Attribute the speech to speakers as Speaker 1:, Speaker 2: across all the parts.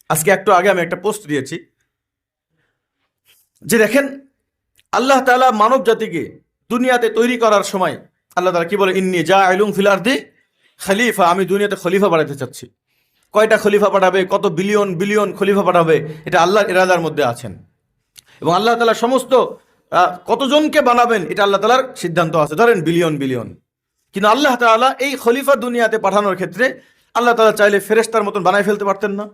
Speaker 1: আজকে একটু আগে আমি একটা পোস্ট দিয়েছি যে দেখেন, আল্লাহ তাআলা মানব জাতিকে দুনিয়াতে তৈরি করার সময় আল্লাহ তাআলা কি বলে, ইন্নী জাইলুন ফিল আরদি খলিফা, আমি দুনিয়াতে খলিফা বানাতে চাচ্ছি। কয়টা খলিফা পাঠাবে, কত বিলিয়ন বিলিয়ন খলিফা পাঠাবে, এটা আল্লাহর ইরাদার মধ্যে আছেন। এবং আল্লাহ তাআলা সমস্ত কতজনকে বানাবেন এটা আল্লাহ তাআলার সিদ্ধান্ত আছে, ধরেন বিলিয়ন বিলিয়ন। কিন্তু আল্লাহ তাআলা এই খলিফা দুনিয়াতে পাঠানোর ক্ষেত্রে আল্লাহ তাআলা চাইলে ফেরেশতার মতন বানায় ফেলতে পারতেন না,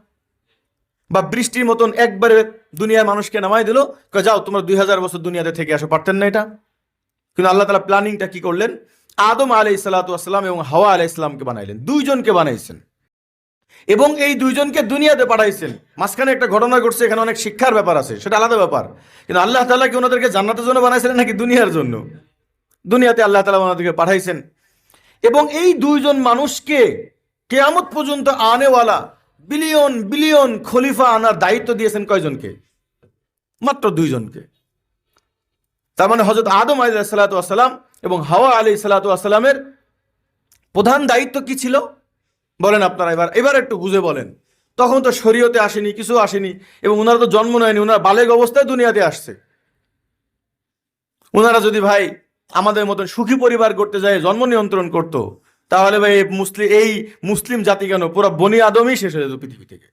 Speaker 1: বা বৃষ্টির মতন একবারে দুনিয়ার মানুষকে নামাই দিল, যাও তোমরা 2000 বছর দুনিয়াতে থেকে আসো, পারতেন না এটা। কিন্তু আল্লাহ তাআলা প্ল্যানিংটা কি করলেন, আদম আলাইহিস সালাতু ওয়াস সালাম এবং হাওয়া আলাইহিস সালামকে বানাইলেন, দুইজনকে বানাইছেন এবং এই দুইজনকে দুনিয়াতে পাঠাইছেন। মাঝখানে একটা ঘটনা ঘটছে, এখানে অনেক শিক্ষার ব্যাপার আছে, সেটা আলাদা ব্যাপার। কিন্তু আল্লাহ তাআলা কি ওনাদেরকে জান্নাতের জন্য বানাইছিলেন নাকি দুনিয়ার জন্য? দুনিয়াতে আল্লাহ তাআলা ওনাদেরকে পাঠাইছেন। এবং এই দুইজন মানুষকে কিয়ামত পর্যন্ত আনেওয়ালা বিলিয়ন বিলিয়ন খলিফা আনার দায়িত্ব দিয়েছেন কয়জনকে? মাত্র দুইজনকে। তার মানে হযরত আদম আলাইহিস সালাতু ওয়াস সালাম এবং হাওয়া আলাইহিস সালাতু ওয়াস সালামের প্রধান দায়িত্ব কি ছিল বলেন আপনারা? এবার একটু বুঝে বলেন। তখন তো শরীয়তে আসেনি, কিছু আসেনি, এবং ওনারা তো জন্ম নেয়নি, ওনারা বালেগ অবস্থায় দুনিয়াতে আসছে। ওনারা যদি ভাই আমাদের মতন সুখী পরিবার করতে যায়, জন্ম নিয়ন্ত্রণ করত, তাহলে ভাই এই মুসলিম জাতি কেন, পুরো বনি আদমই শেষ হয়ে যেত পৃথিবী থেকে।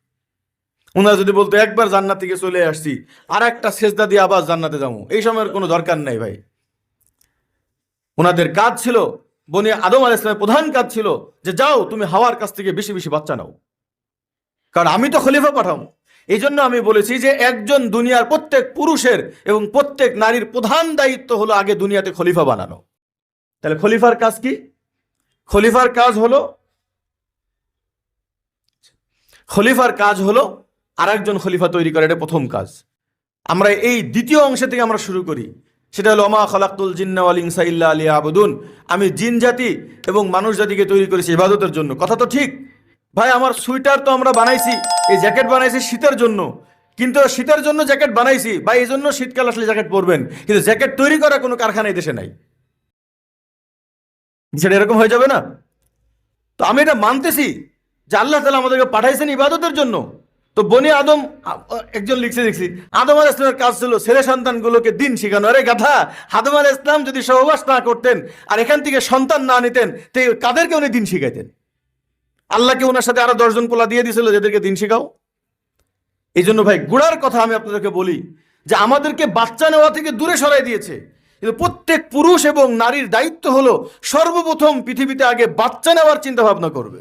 Speaker 1: ওনারা যদি বলতো একবার জান্নাত থেকে চলে আসছি, আর একটা সেজদা দিয়ে আবার জান্নাতে যাবো, এই সময়ের কোনো দরকার নাই ভাই। ওনাদের কাজ ছিল, বনি আদম আলাইহিস সালামের প্রধান কাজ ছিল যে যাও তুমি হাওয়ার কাছ থেকে বেশি বেশি বাচ্চা নাও, কারণ আমি তো খলিফা পাঠাবো। এই জন্য আমি বলেছি যে একজন দুনিয়ার প্রত্যেক পুরুষের এবং প্রত্যেক নারীর প্রধান দায়িত্ব হলো আগে দুনিয়াতে খলিফা বানানো। তাহলে খলিফার কাজ কি? খলিফার কাজ হলো আরেকজন খলিফা তৈরি করা, এটা প্রথম কাজ। আমরা এই দ্বিতীয় অংশ থেকে আমরা শুরু করি, সেটা হলো ওমা খালাকতুল জিন্না ওয়াল ইনসা ইল্লা লিয়াবুদুন, আমি জিন জাতি এবং মানুষ জাতিকে তৈরি করেছি ইবাদতের জন্য। কথা তো ঠিক ভাই। আমার সোয়েটার তো আমরা বানাইছি, এই জ্যাকেট বানাইছি শীতের জন্য, কিন্তু শীতের জন্য জ্যাকেট বানাইছি ভাই, এই জন্য শীতকাল আসলে জ্যাকেট পরবেন, কিন্তু জ্যাকেট তৈরি করা কোনো কারখানা এই দেশে নাই। সেটা এরকম হয়ে যাবে না? তো আমি এটা মানতেছি যে আল্লাহ তাআলা আমাদেরকে পাঠাইছেন ইবাদতের জন্য। তো বনি আদম, একজন দেখছি আদম আলাইহিস সালামের কাজ ছিল ছেলে সন্তানগুলোকে দিন শিখানো। আরে গাধা, আদম আলাইহিস সালাম যদি সহবাস না করতেন আর এখান থেকে সন্তান না নিতেন, তো কাদেরকে উনি দিন শিখাইতেন? আল্লাহকে ওনার সাথে আরো 10 জন পোলা দিয়ে দিয়েছিল যাদেরকে দিন শিখাও। এই জন্য ভাই গুড়ার কথা আমি আপনাদেরকে বলি যে আমাদেরকে বাচ্চা নেওয়া থেকে দূরে সরাই দিয়েছে। কিন্তু প্রত্যেক পুরুষ এবং নারীর দায়িত্ব হলো সর্বপ্রথম পৃথিবীতে আগে বাচ্চা নেওয়ার চিন্তা ভাবনা করবে।